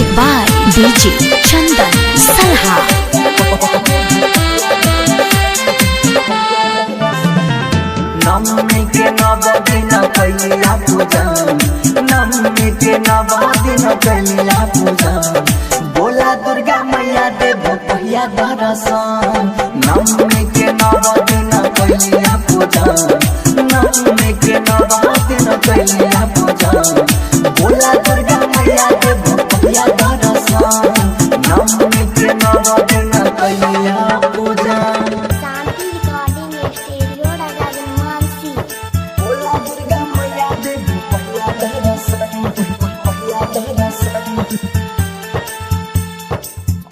Music by DJ Chandan Salha। नवमी के नव दिन कैलिया पूजन, नवमी के नव दिन कैलिया पूजन, बोला दुर्गा मैया देव पहिया दर्शन। नवमी के नव दिन कैलिया पूजन, नवमी के नव दिन कैलिया पूजन, बोला दुर्गा मैया देव पहिया दर्शन। नवमी के नव दिन कैलिया पूजन।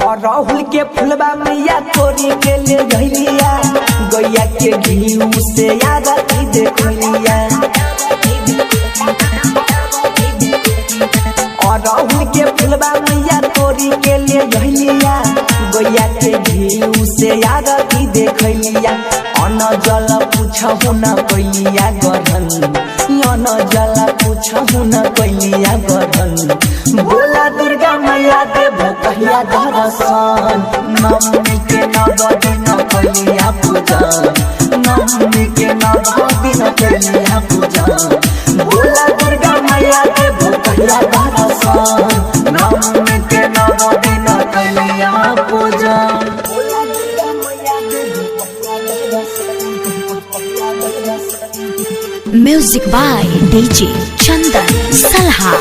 और राहुल के फुलबा मैया तोरी के ले गैलिया, गैया के घी से आरती देखलिया। और राहुल के फुलबा मैया तोरी के ले गैलिया, गैया के घी से आरती देखलिया। अन जल पूछहु न कैलिया गधन, अन जल पूछहु न कैलिया गधन, बोला दुर्गा मैया देव कहिया दर्शन। नवमी के नव दिन कैलिया पूजन, नवमी के नव दिन कैलिया पूजन, बोला दुर्गा मैया देव कहिया दर्शन। नवमी के नव दिन कैलिया पूजन। Music by DJ Chandan Salha।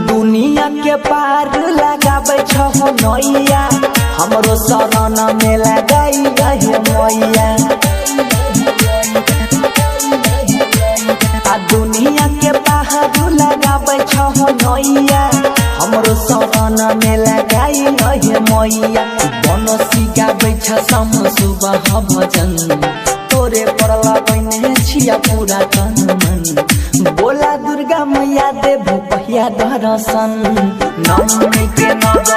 दुनिया के पार लगाबै छहो नैया, हमरो शरण में लगाई रहे मैया। दुनिया के पार लगाबै छहो नैया, हमरो शरण में लगाई रहे मैया। बनसी गाबै छ सम सुबह भजन, तोरे पर लगैने छिया पूरा तन मन, बोला दुर्गा मैया देव पहिया दर्शन। नवमी के नव